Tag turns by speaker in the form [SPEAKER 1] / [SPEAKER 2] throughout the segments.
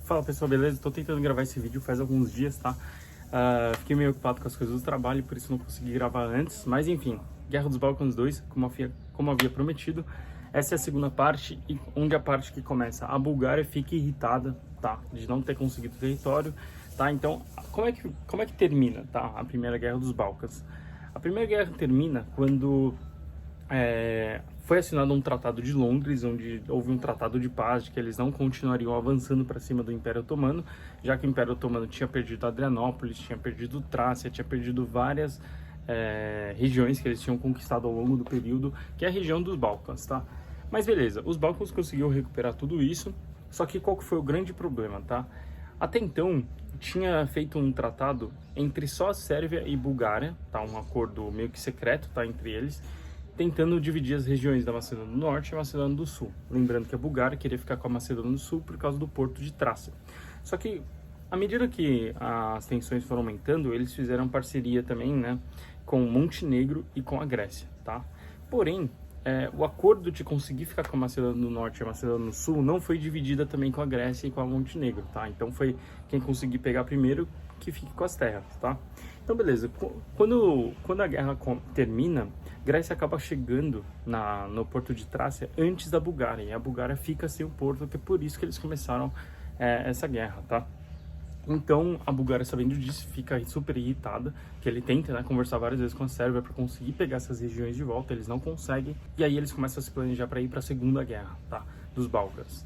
[SPEAKER 1] Fala pessoal, beleza? Tô tentando gravar esse vídeo faz alguns dias, tá? Fiquei meio ocupado com as coisas do trabalho, por isso não consegui gravar antes. Mas enfim, Guerra dos Balcãs 2, como havia prometido. Essa é a segunda parte, e onde a parte que começa. A Bulgária fica irritada, tá? De não ter conseguido o território, tá? Então, como é que termina, tá? A Primeira Guerra dos Balcãs. A Primeira Guerra termina quando foi assinado um tratado de Londres, onde houve um tratado de paz, de que eles não continuariam avançando para cima do Império Otomano, já que o Império Otomano tinha perdido Adrianópolis, tinha perdido Trácia, tinha perdido várias regiões que eles tinham conquistado ao longo do período, que é a região dos Balcãs, tá? Mas beleza, os Balcãs conseguiram recuperar tudo isso, só que qual que foi o grande problema, tá? Até então, tinha feito um tratado entre só a Sérvia e Bulgária, tá? Um acordo meio que secreto, tá? Entre eles, tentando dividir as regiões da Macedônia do Norte e a Macedônia do Sul. Lembrando que a Bulgária queria ficar com a Macedônia do Sul por causa do porto de Trácia. Só que, à medida que as tensões foram aumentando, eles fizeram parceria também, né, com Montenegro e com a Grécia, tá? Porém, o acordo de conseguir ficar com a Macedônia do Norte e a Macedônia do Sul não foi dividida também com a Grécia e com a Montenegro, tá? Então foi quem conseguir pegar primeiro que fique com as terras, tá? Então beleza, quando a guerra termina, Grécia acaba chegando no porto de Trácia antes da Bulgária, e a Bulgária fica sem o porto, que é por isso que eles começaram essa guerra, tá? Então a Bulgária, sabendo disso, fica super irritada, que ele tenta, né, conversar várias vezes com a Sérvia para conseguir pegar essas regiões de volta, eles não conseguem, e aí eles começam a se planejar para ir para a Segunda Guerra, tá? Dos Balcãs.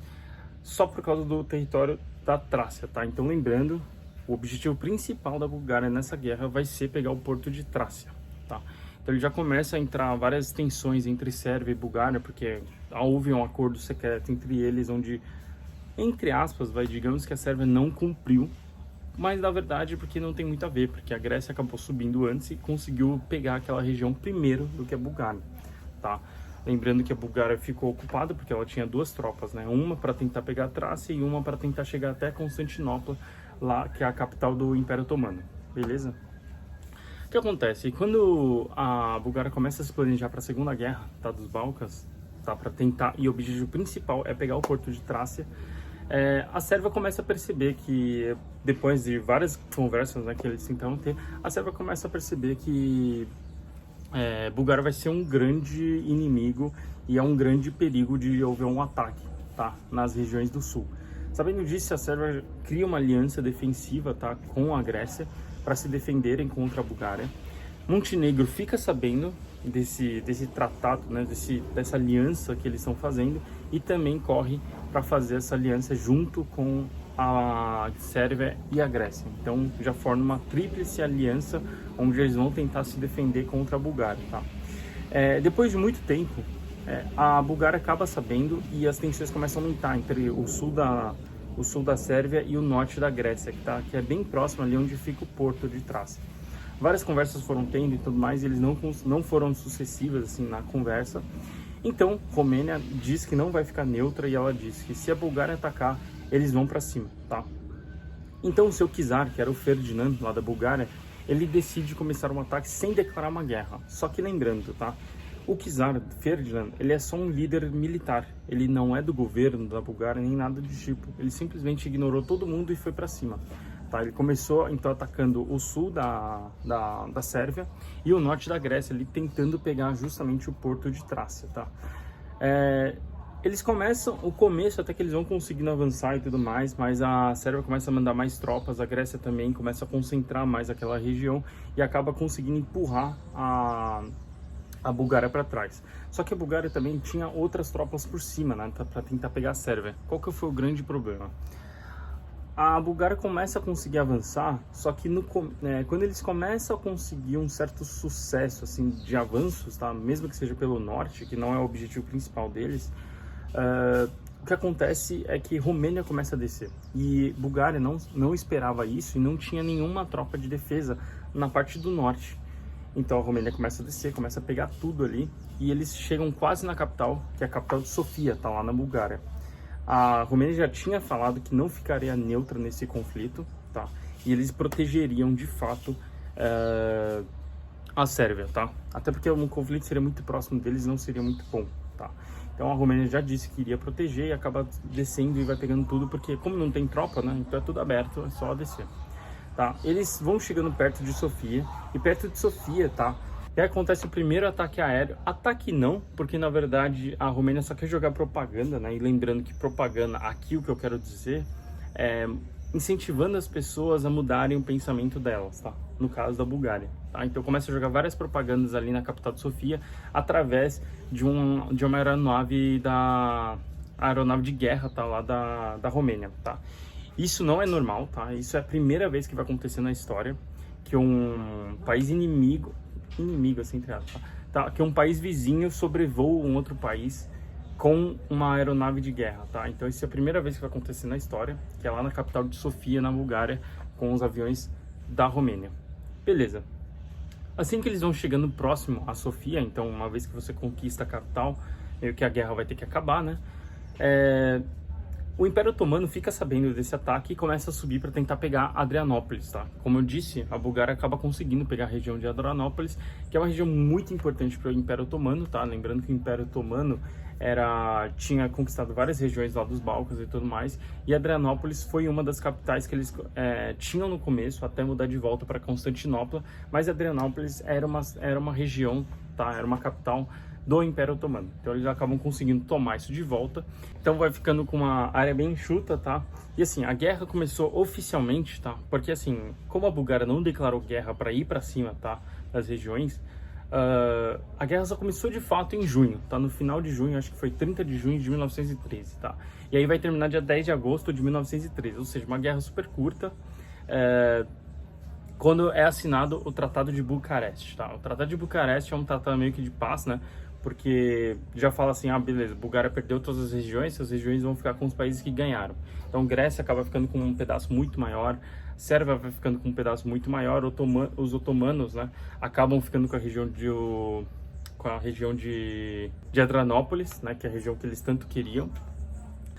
[SPEAKER 1] Só por causa do território da Trácia, tá? Então lembrando, o objetivo principal da Bulgária nessa guerra vai ser pegar o porto de Trácia, tá? Então ele já começa a entrar várias tensões entre Sérvia e Bulgária, porque houve um acordo secreto entre eles, onde, entre aspas, digamos que a Sérvia não cumpriu, mas na verdade porque não tem muito a ver, porque a Grécia acabou subindo antes e conseguiu pegar aquela região primeiro do que a Bulgária, tá? Lembrando que a Bulgária ficou ocupada porque ela tinha duas tropas, né? Uma para tentar pegar a Trácia e uma para tentar chegar até Constantinopla, lá, que é a capital do Império Otomano, beleza? O que acontece? Quando a Bulgária começa a se planejar para a Segunda Guerra, tá, dos Balcãs, tá, para tentar, e o objetivo principal é pegar o porto de Trácia, a Sérvia começa a perceber que, depois de várias conversas, né, que eles tentaram ter, a Sérvia começa a perceber que Bulgária vai ser um grande inimigo e é um grande perigo de haver um ataque, tá, nas regiões do sul. Sabendo disso, a Sérvia cria uma aliança defensiva, tá, com a Grécia para se defenderem contra a Bulgária. Montenegro fica sabendo desse tratado, né, dessa aliança que eles estão fazendo, e também corre para fazer essa aliança junto com a Sérvia e a Grécia. Então já forma uma tríplice aliança onde eles vão tentar se defender contra a Bulgária, tá? Depois de muito tempo, a Bulgária acaba sabendo e as tensões começam a aumentar entre o sul da Sérvia e o norte da Grécia, que é bem próximo ali onde fica o porto de Trácia. Várias conversas foram tendo e tudo mais, e eles não foram sucessivas assim na conversa. Então, Romênia diz que não vai ficar neutra, e ela diz que se a Bulgária atacar, eles vão para cima, tá? Então o seu czar, que era o Ferdinand, lá da Bulgária, ele decide começar um ataque sem declarar uma guerra. Só que lembrando, tá? O czar Ferdinand, ele é só um líder militar. Ele não é do governo da Bulgária, nem nada do tipo. Ele simplesmente ignorou todo mundo e foi para cima. Tá? Ele começou, então, atacando o sul da Sérvia e o norte da Grécia, ali tentando pegar justamente o porto de Trácia, tá? Eles começam, o começo até que eles vão conseguindo avançar e tudo mais, mas a Sérvia começa a mandar mais tropas, a Grécia também começa a concentrar mais aquela região e acaba conseguindo empurrar a Bulgária para trás. Só que a Bulgária também tinha outras tropas por cima, né, para tentar pegar a Sérvia. Qual que foi o grande problema? A Bulgária começa a conseguir avançar, só que quando eles começam a conseguir um certo sucesso assim, de avanços, tá? Mesmo que seja pelo norte, que não é o objetivo principal deles, o que acontece é que Romênia começa a descer. E Bulgária não esperava isso e não tinha nenhuma tropa de defesa na parte do norte. Então a Romênia começa a descer, começa a pegar tudo ali, e eles chegam quase na capital, que é a capital de Sofia, tá lá na Bulgária. A Romênia já tinha falado que não ficaria neutra nesse conflito, tá? E eles protegeriam de fato a Sérvia, tá? Até porque um conflito seria muito próximo deles, não seria muito bom, tá? Então a Romênia já disse que iria proteger e acaba descendo e vai pegando tudo, porque como não tem tropa, né, então é tudo aberto, é só descer. Tá? Eles vão chegando perto de Sofia, e perto de Sofia, tá? E aí acontece o primeiro ataque aéreo. Ataque não, porque na verdade a Romênia só quer jogar propaganda, né? E lembrando que propaganda, aqui o que eu quero dizer é incentivando as pessoas a mudarem o pensamento delas, tá? No caso da Bulgária, tá? Então começa a jogar várias propagandas ali na capital de Sofia através de uma aeronave aeronave de guerra, tá? Lá da Romênia, tá? Isso não é normal, tá? Isso é a primeira vez que vai acontecer na história que um país inimigo assim, tá? Que um país vizinho sobrevoa um outro país com uma aeronave de guerra, tá? Então isso é a primeira vez que vai acontecer na história, que é lá na capital de Sofia, na Bulgária, com os aviões da Romênia. Beleza. Assim que eles vão chegando próximo a Sofia, então uma vez que você conquista a capital, meio que a guerra vai ter que acabar, né? O Império Otomano fica sabendo desse ataque e começa a subir para tentar pegar Adrianópolis, tá? Como eu disse, a Bulgária acaba conseguindo pegar a região de Adrianópolis, que é uma região muito importante para o Império Otomano, tá? Lembrando que o Império Otomano tinha conquistado várias regiões lá dos Balcãs e tudo mais, e Adrianópolis foi uma das capitais que eles tinham no começo, até mudar de volta para Constantinopla, mas Adrianópolis era uma região, tá? Era uma capital do Império Otomano. Então eles acabam conseguindo tomar isso de volta. Então vai ficando com uma área bem enxuta, tá? E assim, a guerra começou oficialmente, tá? Porque assim, como a Bulgária não declarou guerra para ir para cima, tá? Das regiões, a guerra só começou de fato em junho, tá? No final de junho, acho que foi 30 de junho de 1913, tá? E aí vai terminar dia 10 de agosto de 1913, ou seja, uma guerra super curta, quando é assinado o Tratado de Bucareste, tá? O Tratado de Bucareste é um tratado meio que de paz, né? Porque já fala assim, beleza, Bulgária perdeu todas as regiões, essas regiões vão ficar com os países que ganharam. Então Grécia acaba ficando com um pedaço muito maior, Sérvia vai ficando com um pedaço muito maior, os otomanos, né, acabam ficando com a região de Adrianópolis, né, que é a região que eles tanto queriam.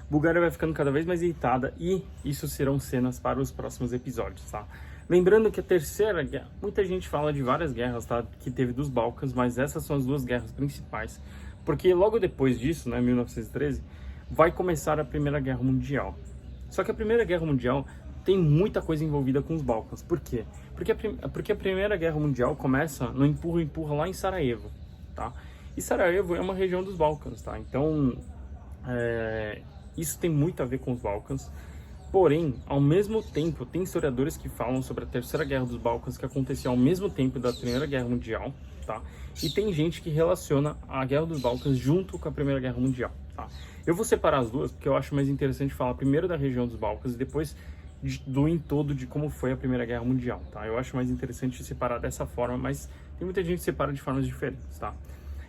[SPEAKER 1] Bulgária vai ficando cada vez mais irritada e isso serão cenas para os próximos episódios, tá? Lembrando que a terceira guerra, muita gente fala de várias guerras, tá, que teve dos Balcãs, mas essas são as duas guerras principais, porque logo depois disso, né, 1913, vai começar a Primeira Guerra Mundial. Só que a Primeira Guerra Mundial tem muita coisa envolvida com os Balcãs. Por quê? Porque a Primeira Guerra Mundial começa no empurra-empurra lá em Sarajevo, tá? E Sarajevo é uma região dos Balcãs, tá? Então, isso tem muito a ver com os Balcãs. Porém, ao mesmo tempo, tem historiadores que falam sobre a Terceira Guerra dos Balcãs que aconteceu ao mesmo tempo da Primeira Guerra Mundial, tá? E tem gente que relaciona a Guerra dos Balcãs junto com a Primeira Guerra Mundial, tá? Eu vou separar as duas porque eu acho mais interessante falar primeiro da região dos Balcãs e depois do em todo de como foi a Primeira Guerra Mundial, tá? Eu acho mais interessante separar dessa forma, mas tem muita gente que separa de formas diferentes, tá?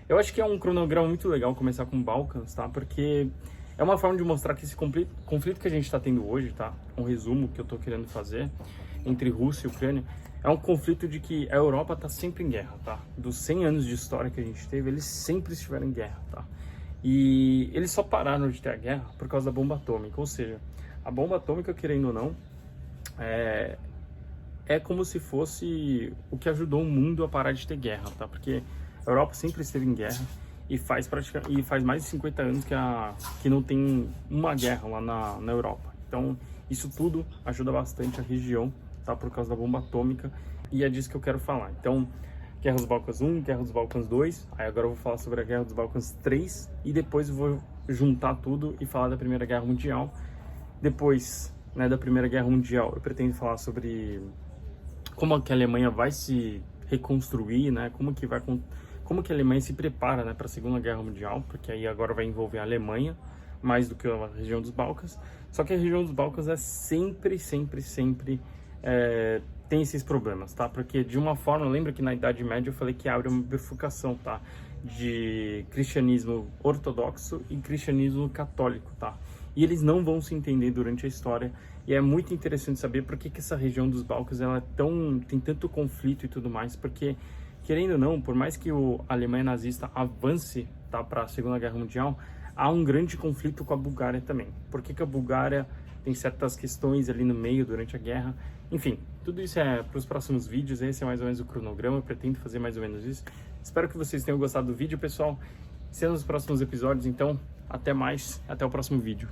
[SPEAKER 1] Eu acho que é um cronograma muito legal começar com Balcãs, tá? Porque é uma forma de mostrar que esse conflito que a gente está tendo hoje, tá? Um resumo que eu estou querendo fazer entre Rússia e Ucrânia, é um conflito de que a Europa está sempre em guerra, tá? Dos 100 anos de história que a gente teve, eles sempre estiveram em guerra, tá? E eles só pararam de ter a guerra por causa da bomba atômica, ou seja, a bomba atômica, querendo ou não, é como se fosse o que ajudou o mundo a parar de ter guerra, tá? Porque a Europa sempre esteve em guerra, e faz mais de 50 anos que não tem uma guerra lá na Europa. Então, isso tudo ajuda bastante a região, tá? Por causa da bomba atômica, e é disso que eu quero falar. Então, Guerra dos Balcãs 1, Guerra dos Balcãs 2, aí agora eu vou falar sobre a Guerra dos Balcãs 3, e depois eu vou juntar tudo e falar da Primeira Guerra Mundial. Depois, né, da Primeira Guerra Mundial, eu pretendo falar sobre como que a Alemanha vai se reconstruir, né? Como que a Alemanha se prepara, né, para a Segunda Guerra Mundial, porque aí agora vai envolver a Alemanha, mais do que a região dos Balcãs. Só que a região dos Balcãs sempre tem esses problemas, tá? Porque de uma forma, lembra que na Idade Média eu falei que abre uma bifurcação, tá? De cristianismo ortodoxo e cristianismo católico, tá? E eles não vão se entender durante a história, e é muito interessante saber por que essa região dos Balcãs tem tanto conflito e tudo mais, porque querendo ou não, por mais que a Alemanha nazista avance, tá, para a Segunda Guerra Mundial, há um grande conflito com a Bulgária também. Por que a Bulgária tem certas questões ali no meio durante a guerra? Enfim, tudo isso é para os próximos vídeos. Esse é mais ou menos o cronograma, eu pretendo fazer mais ou menos isso. Espero que vocês tenham gostado do vídeo, pessoal. cenas dos próximos episódios. Então, até mais, até o próximo vídeo.